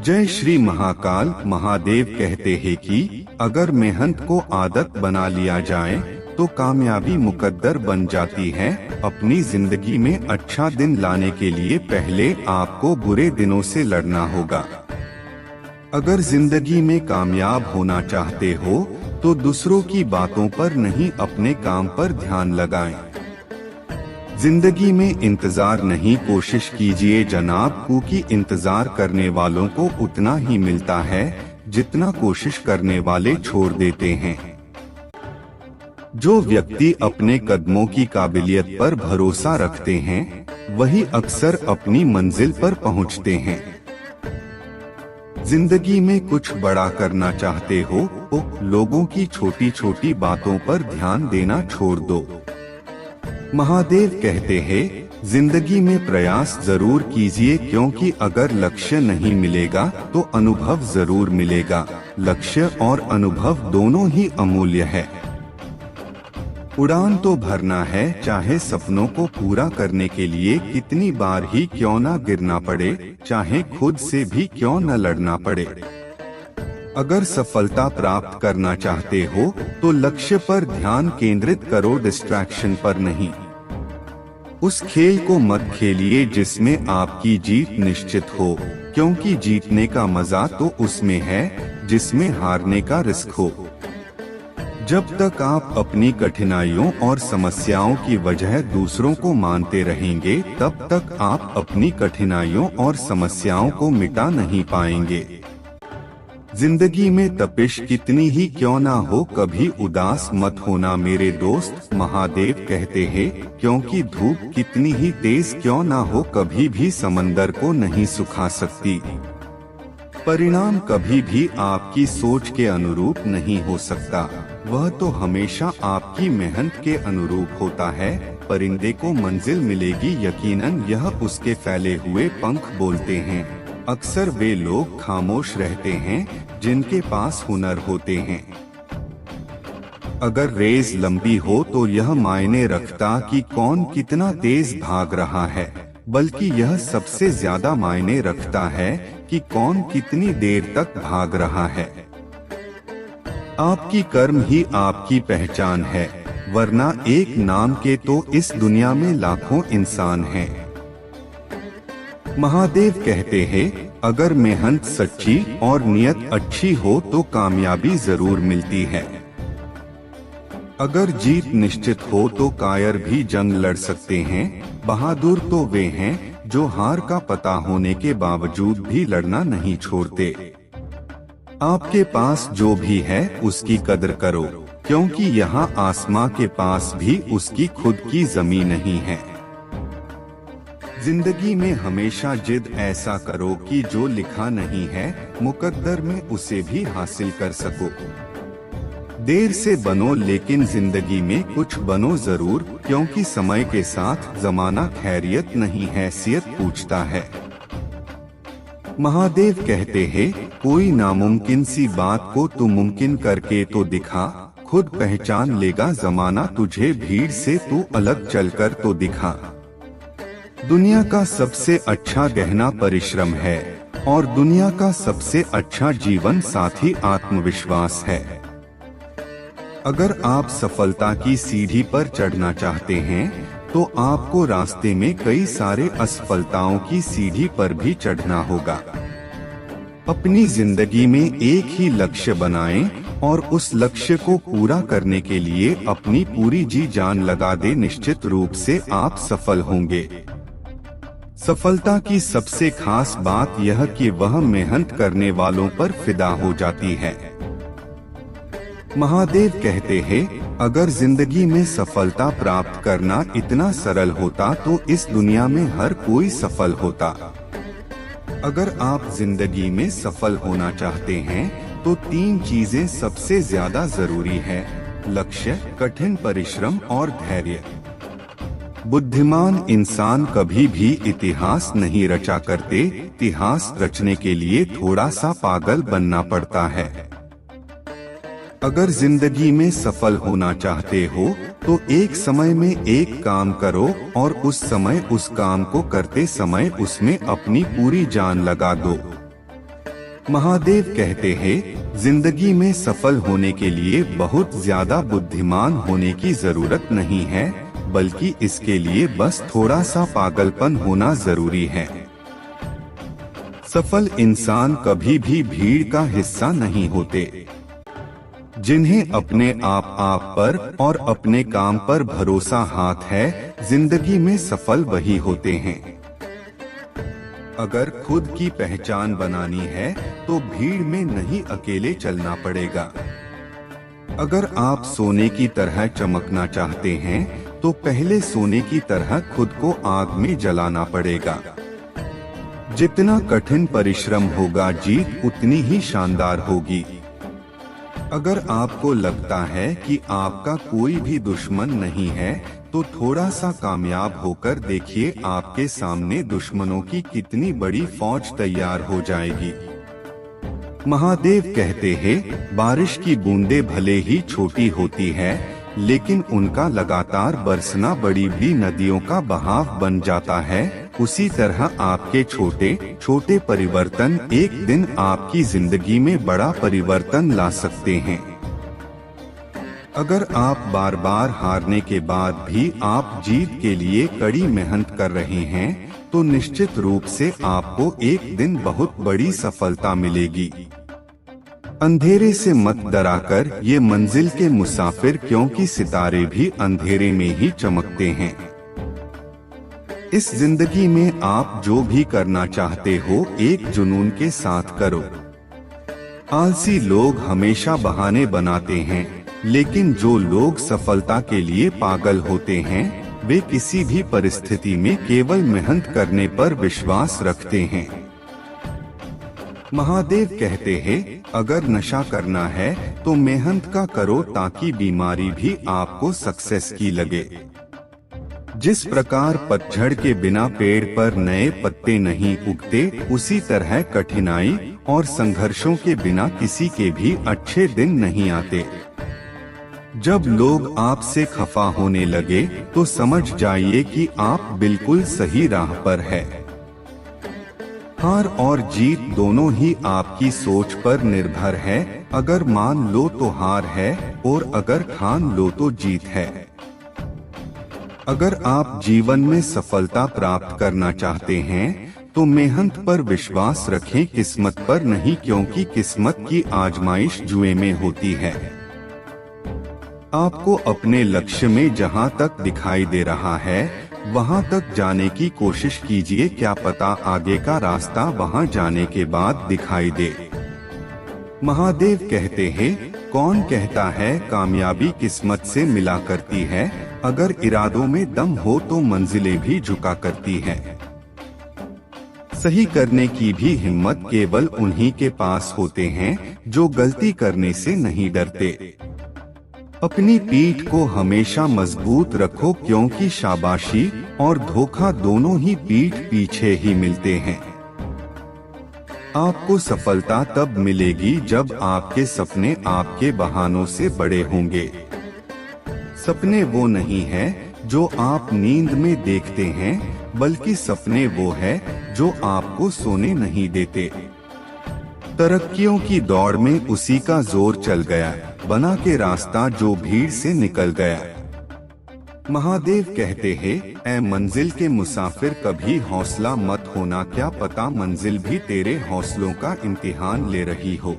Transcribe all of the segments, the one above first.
जय श्री महाकाल। महादेव कहते हैं कि अगर मेहनत को आदत बना लिया जाए तो कामयाबी मुकद्दर बन जाती है। अपनी जिंदगी में अच्छा दिन लाने के लिए पहले आपको बुरे दिनों से लड़ना होगा। अगर जिंदगी में कामयाब होना चाहते हो तो दूसरों की बातों पर नहीं, अपने काम पर ध्यान लगाएं। जिंदगी में इंतजार नहीं, कोशिश कीजिए जनाब, क्योंकि इंतजार करने वालों को उतना ही मिलता है जितना कोशिश करने वाले छोड़ देते हैं। जो व्यक्ति अपने कदमों की काबिलियत पर भरोसा रखते हैं वही अक्सर अपनी मंजिल पर पहुंचते हैं। जिंदगी में कुछ बड़ा करना चाहते हो तो लोगों की छोटी छोटी बातों पर ध्यान देना छोड़ दो। महादेव कहते हैं, जिंदगी में प्रयास जरूर कीजिए, क्योंकि अगर लक्ष्य नहीं मिलेगा तो अनुभव जरूर मिलेगा। लक्ष्य और अनुभव दोनों ही अमूल्य है। उड़ान तो भरना है, चाहे सपनों को पूरा करने के लिए कितनी बार ही क्यों न गिरना पड़े, चाहे खुद से भी क्यों न लड़ना पड़े। अगर सफलता प्राप्त करना चाहते हो तो लक्ष्य पर ध्यान केंद्रित करो, डिस्ट्रैक्शन पर नहीं। उस खेल को मत खेलिए जिसमें आपकी जीत निश्चित हो, क्योंकि जीतने का मजा तो उसमें है जिसमें हारने का रिस्क हो। जब तक आप अपनी कठिनाइयों और समस्याओं की वजह दूसरों को मानते रहेंगे तब तक आप अपनी कठिनाइयों और समस्याओं को मिटा नहीं पाएंगे। जिंदगी में तपिश कितनी ही क्यों ना हो, कभी उदास मत होना मेरे दोस्त। महादेव कहते हैं, क्योंकि धूप कितनी ही तेज क्यों ना हो कभी भी समंदर को नहीं सुखा सकती। परिणाम कभी भी आपकी सोच के अनुरूप नहीं हो सकता, वह तो हमेशा आपकी मेहनत के अनुरूप होता है। परिंदे को मंजिल मिलेगी यकीनन, यह उसके फैले हुए पंख बोलते हैं। अक्सर वे लोग खामोश रहते हैं जिनके पास हुनर होते हैं। अगर रेस लंबी हो तो यह मायने रखता कि कौन कितना तेज भाग रहा है, बल्कि यह सबसे ज्यादा मायने रखता है कि कौन कितनी देर तक भाग रहा है। आपकी कर्म ही आपकी पहचान है, वरना एक नाम के तो इस दुनिया में लाखों इंसान हैं। महादेव कहते हैं, अगर मेहनत सच्ची और नियत अच्छी हो तो कामयाबी जरूर मिलती है। अगर जीत निश्चित हो तो कायर भी जंग लड़ सकते हैं। बहादुर तो वे हैं जो हार का पता होने के बावजूद भी लड़ना नहीं छोड़ते। आपके पास जो भी है उसकी कदर करो, क्योंकि यहाँ आसमां के पास भी उसकी खुद की जमीन नहीं है। जिंदगी में हमेशा जिद ऐसा करो कि जो लिखा नहीं है मुकद्दर में उसे भी हासिल कर सको। देर से बनो लेकिन जिंदगी में कुछ बनो जरूर, क्योंकि समय के साथ जमाना खैरियत नहीं हैसियत पूछता है। महादेव कहते हैं, कोई नामुमकिन सी बात को तू मुमकिन करके तो दिखा, खुद पहचान लेगा जमाना तुझे, भीड़ से तू अलग चलकर तो दिखा। दुनिया का सबसे अच्छा गहना परिश्रम है और दुनिया का सबसे अच्छा जीवन साथी आत्मविश्वास है। अगर आप सफलता की सीढ़ी पर चढ़ना चाहते हैं तो आपको रास्ते में कई सारे असफलताओं की सीढ़ी पर भी चढ़ना होगा। अपनी जिंदगी में एक ही लक्ष्य बनाएं और उस लक्ष्य को पूरा करने के लिए अपनी पूरी जी जान लगा दे। निश्चित रूप से आप सफल होंगे। सफलता की सबसे खास बात यह कि वह मेहनत करने वालों पर फिदा हो जाती है। महादेव कहते हैं, अगर जिंदगी में सफलता प्राप्त करना इतना सरल होता तो इस दुनिया में हर कोई सफल होता। अगर आप जिंदगी में सफल होना चाहते हैं तो 3 चीजें सबसे ज्यादा जरूरी है: लक्ष्य, कठिन परिश्रम और धैर्य। बुद्धिमान इंसान कभी भी इतिहास नहीं रचा करते, इतिहास रचने के लिए थोड़ा सा पागल बनना पड़ता है। अगर जिंदगी में सफल होना चाहते हो तो एक समय में एक काम करो और उस समय उस काम को करते समय उसमें अपनी पूरी जान लगा दो। महादेव कहते हैं, जिंदगी में सफल होने के लिए बहुत ज्यादा बुद्धिमान होने की जरूरत नहीं है, बल्कि इसके लिए बस थोड़ा सा पागलपन होना जरूरी है। सफल इंसान कभी भी भीड़ का हिस्सा नहीं होते। जिन्हें अपने आप पर और अपने काम पर भरोसा हाथ है, जिंदगी में सफल वही होते हैं। अगर खुद की पहचान बनानी है तो भीड़ में नहीं अकेले चलना पड़ेगा। अगर आप सोने की तरह चमकना चाहते हैं तो पहले सोने की तरह खुद को आग में जलाना पड़ेगा। जितना कठिन परिश्रम होगा, जीत उतनी ही शानदार होगी। अगर आपको लगता है कि आपका कोई भी दुश्मन नहीं है, तो थोड़ा सा कामयाब होकर देखिए, आपके सामने दुश्मनों की कितनी बड़ी फौज तैयार हो जाएगी। महादेव कहते हैं, बारिश की बूंदें भले ही छोटी होती है, लेकिन उनका लगातार बरसना बड़ी बड़ी नदियों का बहाव बन जाता है। उसी तरह आपके छोटे छोटे परिवर्तन एक दिन आपकी जिंदगी में बड़ा परिवर्तन ला सकते हैं। अगर आप बार बार हारने के बाद भी आप जीत के लिए कड़ी मेहनत कर रहे हैं, तो निश्चित रूप से आपको एक दिन बहुत बड़ी सफलता मिलेगी। अंधेरे से मत डराकर ये मंजिल के मुसाफिर, क्योंकि सितारे भी अंधेरे में ही चमकते हैं। इस जिंदगी में आप जो भी करना चाहते हो, एक जुनून के साथ करो। आलसी लोग हमेशा बहाने बनाते हैं, लेकिन जो लोग सफलता के लिए पागल होते हैं, वे किसी भी परिस्थिति में केवल मेहनत करने पर विश्वास रखते हैं। महादेव कहते हैं, अगर नशा करना है तो मेहनत का करो, ताकि बीमारी भी आपको सक्सेस की लगे। जिस प्रकार पतझड़ के बिना पेड़ पर नए पत्ते नहीं उगते, उसी तरह कठिनाई और संघर्षों के बिना किसी के भी अच्छे दिन नहीं आते। जब लोग आपसे खफा होने लगे तो समझ जाइए कि आप बिल्कुल सही राह पर है। हार और जीत दोनों ही आपकी सोच पर निर्भर है। अगर मान लो तो हार है, और अगर ठान लो तो जीत है। अगर आप जीवन में सफलता प्राप्त करना चाहते हैं तो मेहनत पर विश्वास रखें, किस्मत पर नहीं, क्योंकि किस्मत की आजमाइश जुए में होती है। आपको अपने लक्ष्य में जहां तक दिखाई दे रहा है, वहां तक जाने की कोशिश कीजिए। क्या पता आगे का रास्ता वहां जाने के बाद दिखाई दे। महादेव कहते हैं, कौन कहता है कामयाबी किस्मत से मिला करती है? अगर इरादों में दम हो तो मंजिलें भी झुका करती है। सही करने की भी हिम्मत केवल उन्हीं के पास होते हैं जो गलती करने से नहीं डरते। अपनी पीठ को हमेशा मजबूत रखो, क्योंकि शाबाशी और धोखा दोनों ही पीठ पीछे ही मिलते हैं। आपको सफलता तब मिलेगी जब आपके सपने आपके बहानों से बड़े होंगे। सपने वो नहीं है जो आप नींद में देखते हैं, बल्कि सपने वो है जो आपको सोने नहीं देते। तरक्कियों की दौड़ में उसी का जोर चल गया, बना के रास्ता जो भीड़ से निकल गया। महादेव कहते हैं, ऐ मंजिल के मुसाफिर, कभी हौसला मत होना, क्या पता मंजिल भी तेरे हौसलों का इम्तिहान ले रही हो।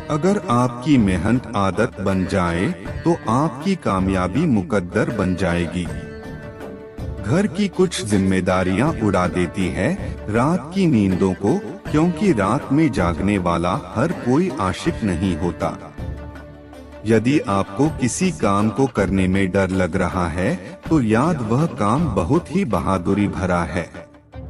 अगर आपकी मेहनत आदत बन जाए तो आपकी कामयाबी मुकद्दर बन जाएगी। घर की कुछ जिम्मेदारियां उड़ा देती है रात की नींदों को, क्योंकि रात में जागने वाला हर कोई आशिक नहीं होता। यदि आपको किसी काम को करने में डर लग रहा है तो याद वह काम बहुत ही बहादुरी भरा है।